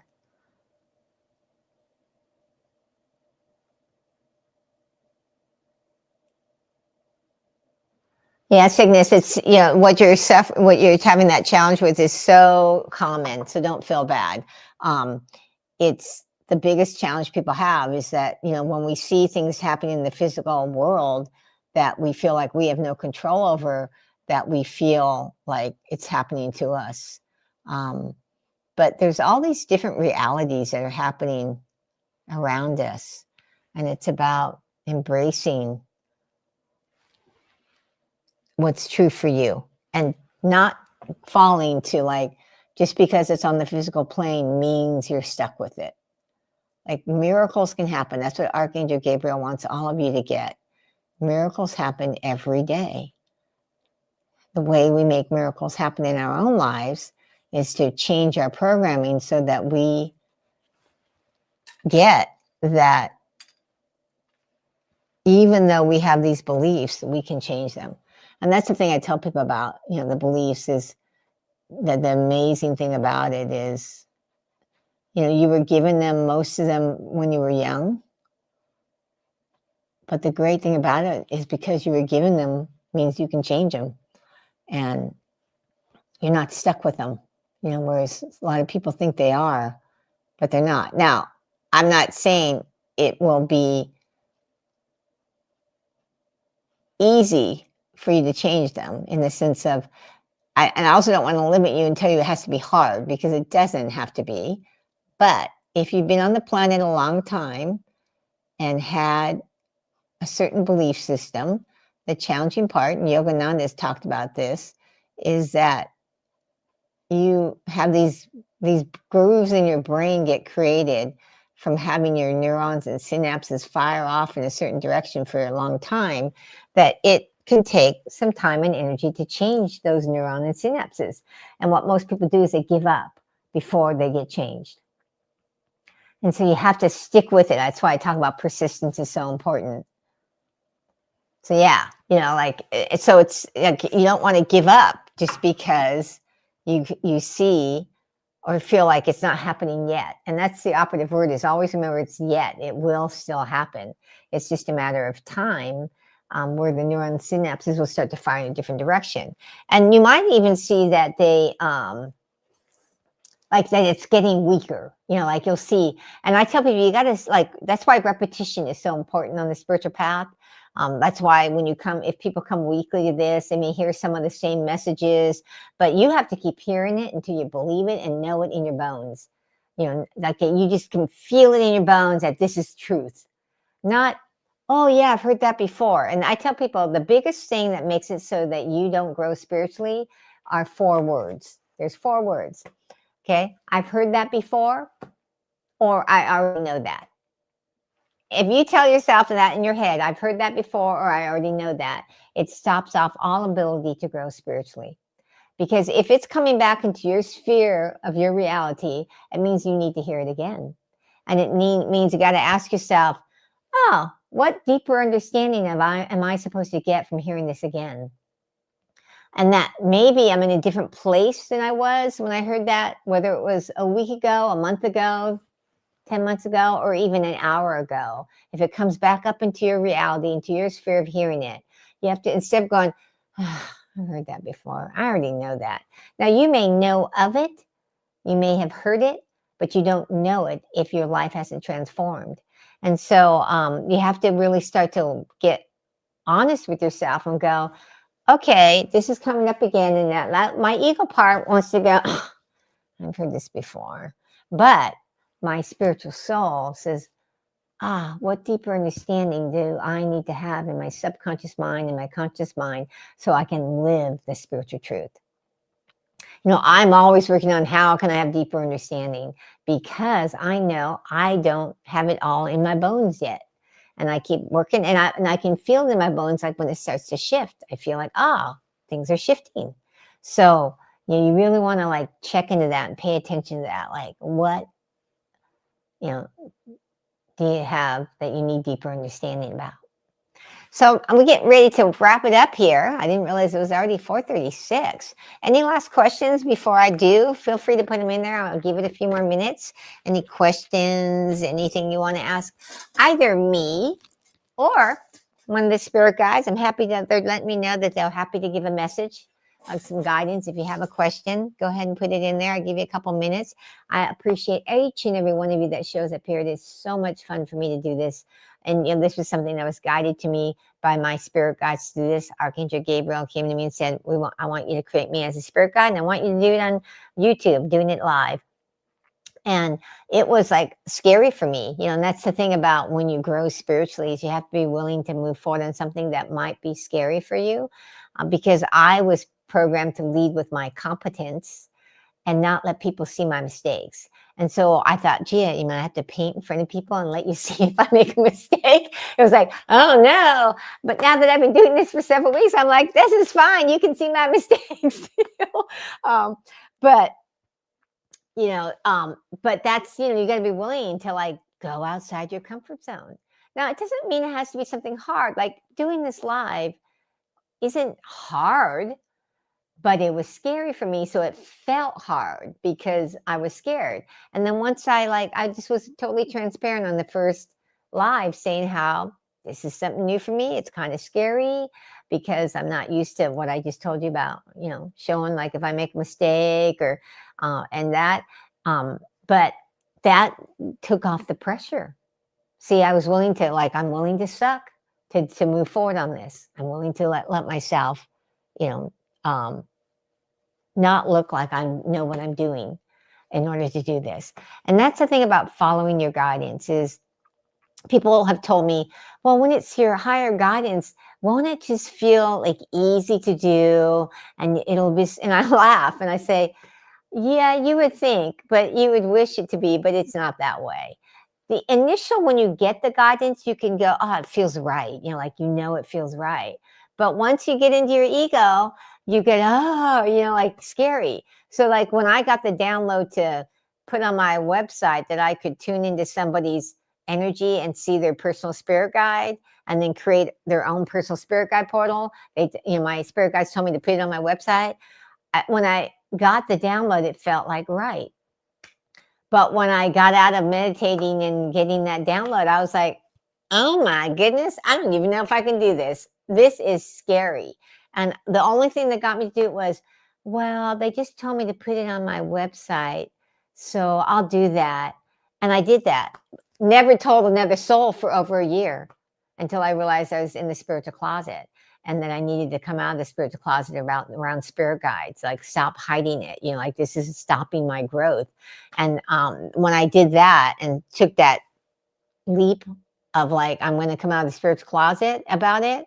Yeah, Cygnus, it's, what you're having that challenge with is so common, so don't feel bad. It's the biggest challenge people have, is that, when we see things happening in the physical world that we feel like we have no control over, that we feel like it's happening to us. But there's all these different realities that are happening around us, and it's about embracing what's true for you and not falling to, like, just because it's on the physical plane means you're stuck with it. Like, miracles can happen. That's what Archangel Gabriel wants all of you to get. Miracles happen every day. The way we make miracles happen in our own lives is to change our programming so that we get that even though we have these beliefs, we can change them. And that's the thing I tell people about, the beliefs, is that the amazing thing about it is, you were given them, most of them, when you were young. But the great thing about it is, because you were given them, means you can change them. And you're not stuck with them, whereas a lot of people think they are, but they're not. Now, I'm not saying it will be easy for you to change them, in the sense of, and I also don't want to limit you and tell you it has to be hard, because it doesn't have to be. But if you've been on the planet a long time and had a certain belief system, the challenging part, and Yogananda has talked about this, is that you have these grooves in your brain get created from having your neurons and synapses fire off in a certain direction for a long time, that it can take some time and energy to change those neurons and synapses. And what most people do is they give up before they get changed. And so you have to stick with it. That's why I talk about persistence is so important. So yeah, so it's like, you don't want to give up just because you see or feel like it's not happening yet. And that's the operative word, is always remember it's yet. It will still happen. It's just a matter of time, where the neuron synapses will start to fire in a different direction. And you might even see that they, like, that it's getting weaker, like you'll see. And I tell people, you got to, like, that's why repetition is so important on the spiritual path. That's why if people come weekly to this, they may hear some of the same messages, but you have to keep hearing it until you believe it and know it in your bones. Like, you just can feel it in your bones that this is truth. Not, oh yeah, I've heard that before. And I tell people, the biggest thing that makes it so that you don't grow spiritually are 4 words. There's 4 words. Okay, I've heard that before, or I already know that. If you tell yourself that in your head, I've heard that before, or I already know that, it stops off all ability to grow spiritually. Because if it's coming back into your sphere of your reality, it means you need to hear it again. And it means you got to ask yourself, oh, what deeper understanding am I supposed to get from hearing this again? And that maybe I'm in a different place than I was when I heard that, whether it was a week ago, a month ago, 10 months ago, or even an hour ago. If it comes back up into your reality, into your sphere of hearing it, you have to, instead of going, oh, I heard that before, I already know that. Now, you may know of it, you may have heard it, but you don't know it if your life hasn't transformed. And so you have to really start to get honest with yourself and go, okay, this is coming up again. And that my ego part wants to go, I've heard this before. But my spiritual soul says, what deeper understanding do I need to have in my subconscious mind and my conscious mind so I can live the spiritual truth? I'm always working on how can I have deeper understanding, because I know I don't have it all in my bones yet. And I keep working, and I can feel it in my bones, like when it starts to shift. I feel like, things are shifting. So you really want to like check into that and pay attention to that. Like, what you know do you have that you need deeper understanding about? So I'm getting ready to wrap it up here. I didn't realize it was already 4:36. Any last questions before I do? Feel free to put them in there. I'll give it a few more minutes. Any questions, anything you want to ask either me or one of the spirit guides? I'm happy that they're letting me know that they're happy to give a message of some guidance. If you have a question, go ahead and put it in there. I'll give you a couple minutes. I appreciate each and every one of you that shows up here. It is so much fun for me to do this. And this was something that was guided to me by my spirit guides to do this. Archangel Gabriel came to me and said, I want you to create me as a spirit guide, and I want you to do it on YouTube, doing it live. And it was like scary for me, and that's the thing about when you grow spiritually, is you have to be willing to move forward on something that might be scary for you, because I was programmed to lead with my competence and not let people see my mistakes. And so I thought, gee, I have to paint in front of people and let you see if I make a mistake. It was like, oh no. But now that I've been doing this for several weeks, I'm like, this is fine. You can see my mistakes. But but that's, you got to be willing to like go outside your comfort zone. Now, it doesn't mean it has to be something hard. Like doing this live isn't hard, but it was scary for me. So it felt hard because I was scared. And then once I just was totally transparent on the first live, saying how this is something new for me. It's kind of scary because I'm not used to what I just told you about, showing like if I make a mistake or, and that, but that took off the pressure. See, I was willing to I'm willing to suck to move forward on this. I'm willing to let myself, not look like I know what I'm doing in order to do this. And that's the thing about following your guidance is people have told me, well, when it's your higher guidance, won't it just feel like easy to do? And it'll be, and I laugh and I say, yeah, you would think, but you would wish it to be, but it's not that way. The initial, when you get the guidance, you can go, it feels right. It feels right. But once you get into your ego, you get, like scary. So like when I got the download to put on my website that I could tune into somebody's energy and see their personal spirit guide and then create their own personal spirit guide portal. My spirit guides told me to put it on my website. When I got the download, it felt like right. But when I got out of meditating and getting that download, I was like, oh my goodness, I don't even know if I can do this. This is scary. And the only thing that got me to do it was, well, they just told me to put it on my website. So I'll do that. And I did that. Never told another soul for over a year until I realized I was in the spiritual closet. And then I needed to come out of the spiritual closet around spirit guides, like stop hiding it. This is stopping my growth. And when I did that and took that leap of I'm going to come out of the spiritual closet about it,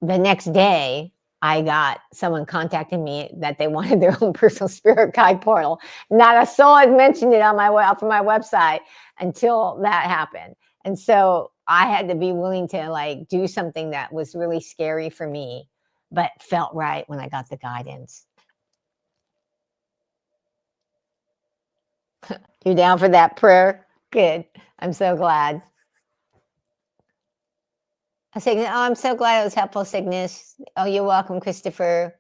the next day I got someone contacting me that they wanted their own personal spirit guide portal. Not a soul had mentioned it on my website until that happened. And so I had to be willing to do something that was really scary for me, but felt right when I got the guidance. You down for that prayer? Good. I'm so glad. I'm so glad it was helpful, Cygnus. Oh, you're welcome, Christopher.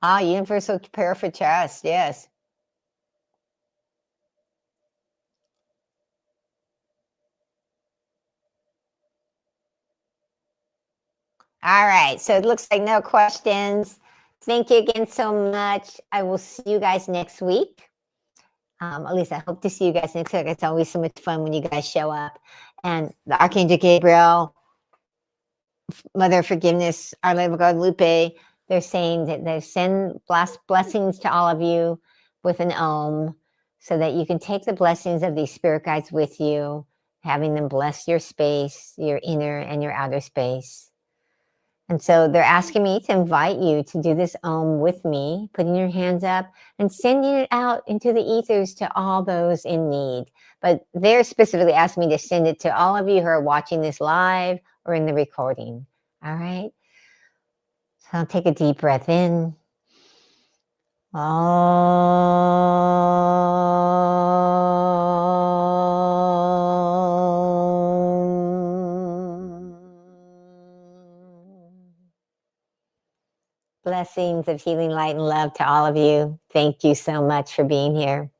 Universal prayer for trust. Yes. All right. So it looks like no questions. Thank you again so much. I will see you guys next week. At least I hope to see you guys next week. It's always so much fun when you guys show up. And the Archangel Gabriel, Mother of Forgiveness, Our Lady of Guadalupe, they're saying that they send blessings to all of you with an Om, so that you can take the blessings of these spirit guides with you, having them bless your space, your inner and your outer space. And so they're asking me to invite you to do this Om with me, putting your hands up and sending it out into the ethers to all those in need. But they're specifically asking me to send it to all of you who are watching this live or in the recording. All right. So I'll take a deep breath in. Blessings of healing, light, and love to all of you. Thank you so much for being here.